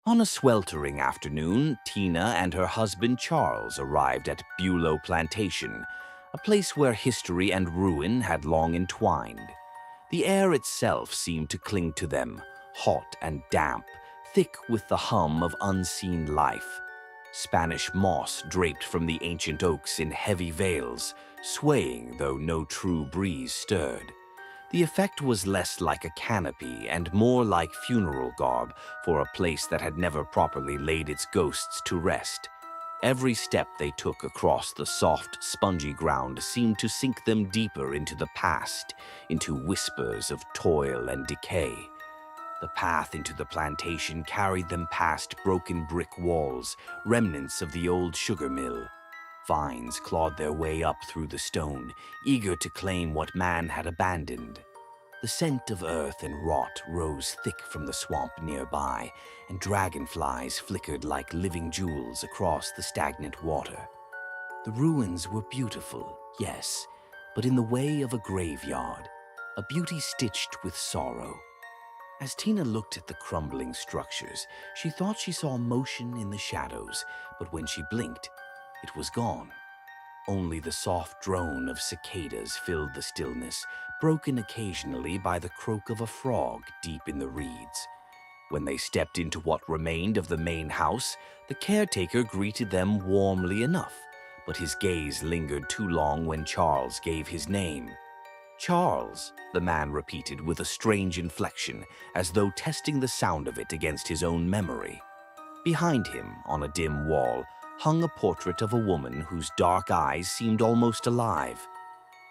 On a sweltering afternoon, Tina and her husband Charles arrived at Bulow Plantation, a place where history and ruin had long entwined. The air itself seemed to cling to them, hot and damp, thick with the hum of unseen life. Spanish moss draped from the ancient oaks in heavy veils, swaying though no true breeze stirred. The effect was less like a canopy and more like funeral garb for a place that had never properly laid its ghosts to rest. Every step they took across the soft, spongy ground seemed to sink them deeper into the past, into whispers of toil and decay. The path into the plantation carried them past broken brick walls, remnants of the old sugar mill. Vines clawed their way up through the stone, eager to claim what man had abandoned. The scent of earth and rot rose thick from the swamp nearby, and dragonflies flickered like living jewels across the stagnant water. The ruins were beautiful, yes, but in the way of a graveyard, a beauty stitched with sorrow. As Tina looked at the crumbling structures, she thought she saw motion in the shadows, but when she blinked, it was gone. Only the soft drone of cicadas filled the stillness, broken occasionally by the croak of a frog deep in the reeds. When they stepped into what remained of the main house, the caretaker greeted them warmly enough, but his gaze lingered too long when Charles gave his name. "Charles," the man repeated with a strange inflection, as though testing the sound of it against his own memory. Behind him, on a dim wall, hung a portrait of a woman whose dark eyes seemed almost alive.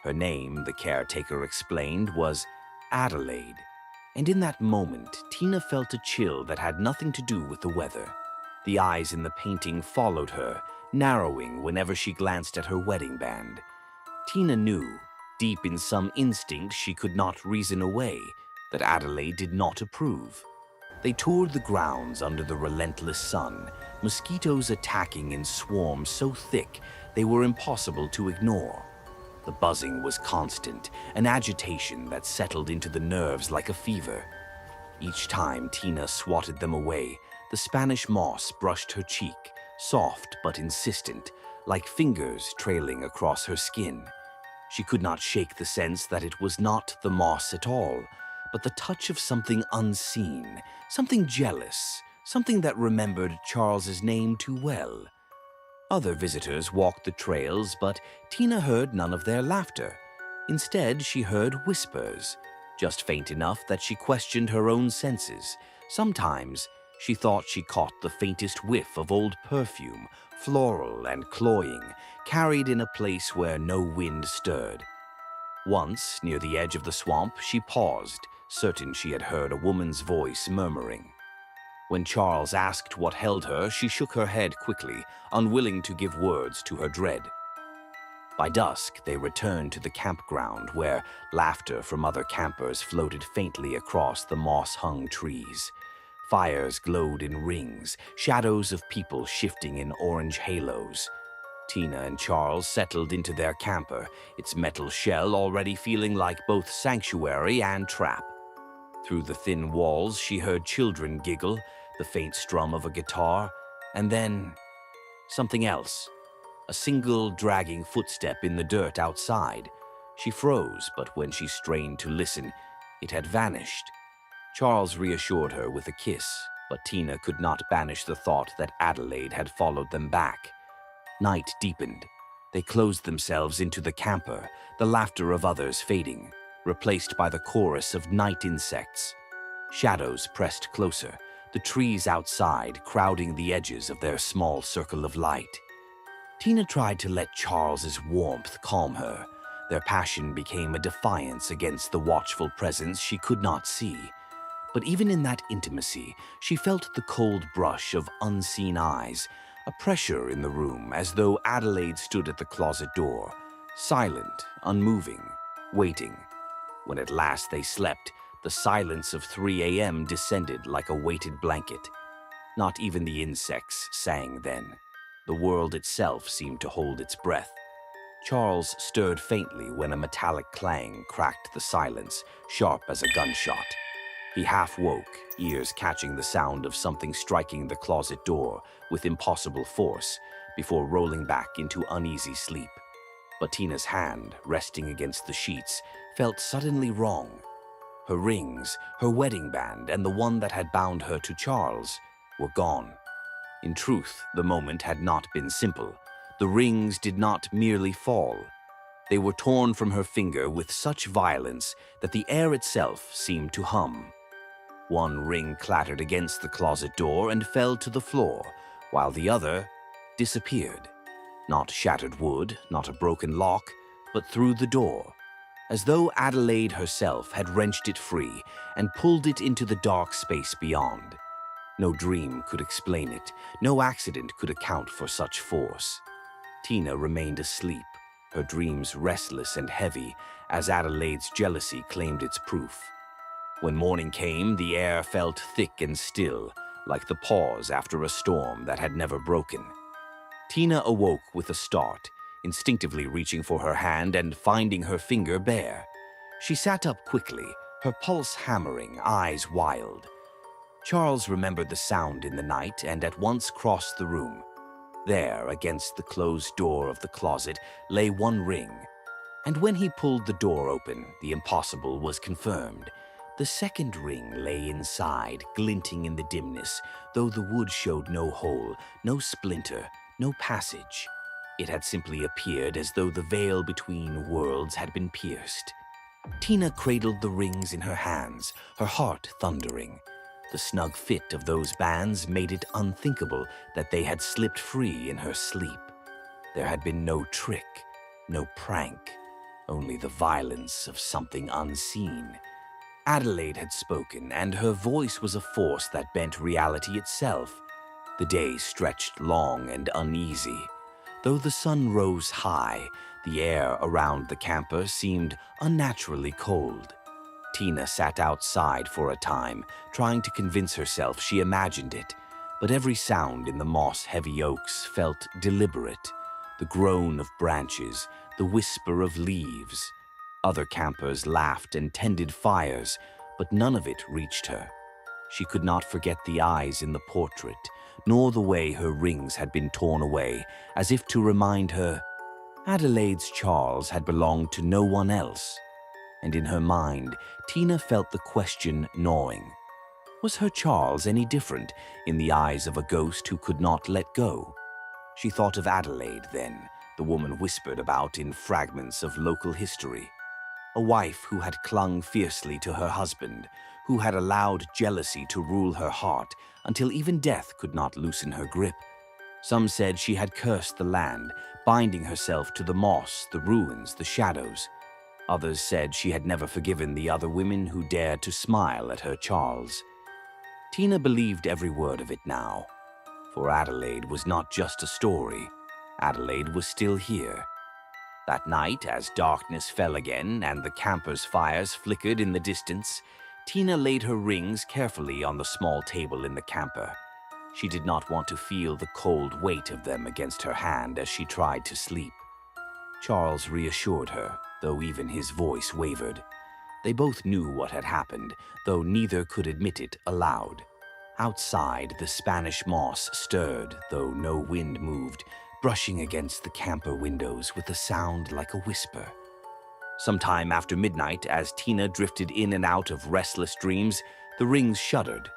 Her name, the caretaker explained, was Adelaide, and in that moment, Tina felt a chill that had nothing to do with the weather. The eyes in the painting followed her, narrowing whenever she glanced at her wedding band. Tina knew, deep in some instinct she could not reason away, that Adelaide did not approve. They toured the grounds under the relentless sun, mosquitoes attacking in swarms so thick they were impossible to ignore. The buzzing was constant, an agitation that settled into the nerves like a fever. Each time Tina swatted them away, the Spanish moss brushed her cheek, soft but insistent, like fingers trailing across her skin. She could not shake the sense that it was not the moss at all, but the touch of something unseen, something jealous, something that remembered Charles's name too well. Other visitors walked the trails, but Tina heard none of their laughter. Instead, she heard whispers, just faint enough that she questioned her own senses. Sometimes, she thought she caught the faintest whiff of old perfume, floral and cloying, carried in a place where no wind stirred. Once, near the edge of the swamp, she paused, certain she had heard a woman's voice murmuring. When Charles asked what held her, she shook her head quickly, unwilling to give words to her dread. By dusk, they returned to the campground, where laughter from other campers floated faintly across the moss-hung trees. Fires glowed in rings, shadows of people shifting in orange halos. Tina and Charles settled into their camper, its metal shell already feeling like both sanctuary and trap. Through the thin walls, she heard children giggle, the faint strum of a guitar, and then something else. A single dragging footstep in the dirt outside. She froze, but when she strained to listen, it had vanished. Charles reassured her with a kiss, but Tina could not banish the thought that Adelaide had followed them back. Night deepened. They closed themselves into the camper, the laughter of others fading, replaced by the chorus of night insects. Shadows pressed closer, the trees outside crowding the edges of their small circle of light. Tina tried to let Charles's warmth calm her. Their passion became a defiance against the watchful presence she could not see. But even in that intimacy, she felt the cold brush of unseen eyes, a pressure in the room as though Adelaide stood at the closet door, silent, unmoving, waiting. When at last they slept, the silence of 3 a.m. descended like a weighted blanket. Not even the insects sang then. The world itself seemed to hold its breath. Charles stirred faintly when a metallic clang cracked the silence, sharp as a gunshot. He half woke, ears catching the sound of something striking the closet door with impossible force before rolling back into uneasy sleep. But Tina's hand, resting against the sheets, felt suddenly wrong. Her rings, her wedding band, and the one that had bound her to Charles were gone. In truth, the moment had not been simple. The rings did not merely fall. They were torn from her finger with such violence that the air itself seemed to hum. One ring clattered against the closet door and fell to the floor, while the other disappeared. Not shattered wood, not a broken lock, but through the door, as though Adelaide herself had wrenched it free and pulled it into the dark space beyond. No dream could explain it, no accident could account for such force. Tina remained asleep, her dreams restless and heavy, as Adelaide's jealousy claimed its proof. When morning came, the air felt thick and still, like the pause after a storm that had never broken. Tina awoke with a start, instinctively reaching for her hand and finding her finger bare. She sat up quickly, her pulse hammering, eyes wild. Charles remembered the sound in the night and at once crossed the room. There, against the closed door of the closet, lay one ring. And when he pulled the door open, the impossible was confirmed. The second ring lay inside, glinting in the dimness, though the wood showed no hole, no splinter, no passage. It had simply appeared as though the veil between worlds had been pierced. Tina cradled the rings in her hands, her heart thundering. The snug fit of those bands made it unthinkable that they had slipped free in her sleep. There had been no trick, no prank, only the violence of something unseen. Adelaide had spoken, and her voice was a force that bent reality itself. The day stretched long and uneasy. Though the sun rose high, the air around the camper seemed unnaturally cold. Tina sat outside for a time, trying to convince herself she imagined it, but every sound in the moss-heavy oaks felt deliberate. The groan of branches, the whisper of leaves. Other campers laughed and tended fires, but none of it reached her. She could not forget the eyes in the portrait, nor the way her rings had been torn away, as if to remind her Adelaide's Charles had belonged to no one else. And in her mind, Tina felt the question gnawing. Was her Charles any different in the eyes of a ghost who could not let go? She thought of Adelaide then, the woman whispered about in fragments of local history. A wife who had clung fiercely to her husband, who had allowed jealousy to rule her heart until even death could not loosen her grip. Some said she had cursed the land, binding herself to the moss, the ruins, the shadows. Others said she had never forgiven the other women who dared to smile at her Charles. Tina believed every word of it now, for Adelaide was not just a story. Adelaide was still here. That night, as darkness fell again and the campers' fires flickered in the distance, Tina laid her rings carefully on the small table in the camper. She did not want to feel the cold weight of them against her hand as she tried to sleep. Charles reassured her, though even his voice wavered. They both knew what had happened, though neither could admit it aloud. Outside, the Spanish moss stirred, though no wind moved, brushing against the camper windows with a sound like a whisper. Sometime after midnight, as Tina drifted in and out of restless dreams, the rings shuddered.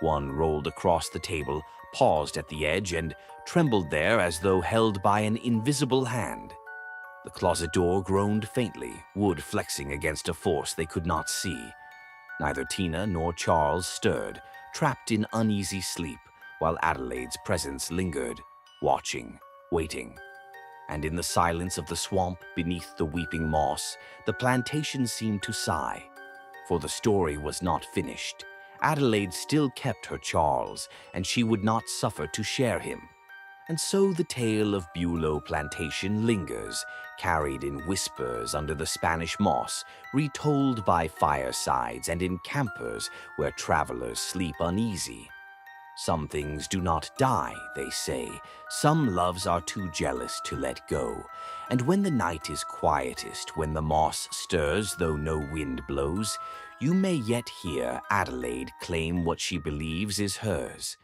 One rolled across the table, paused at the edge, and trembled there as though held by an invisible hand. The closet door groaned faintly, wood flexing against a force they could not see. Neither Tina nor Charles stirred, trapped in uneasy sleep, while Adelaide's presence lingered, watching, waiting. And in the silence of the swamp beneath the weeping moss, the plantation seemed to sigh. For the story was not finished. Adelaide still kept her Charles, and she would not suffer to share him. And so the tale of Bulow Plantation lingers, carried in whispers under the Spanish moss, retold by firesides and in campers where travelers sleep uneasy. Some things do not die, they say. Some loves are too jealous to let go. And when the night is quietest, when the moss stirs though no wind blows, you may yet hear Adelaide claim what she believes is hers.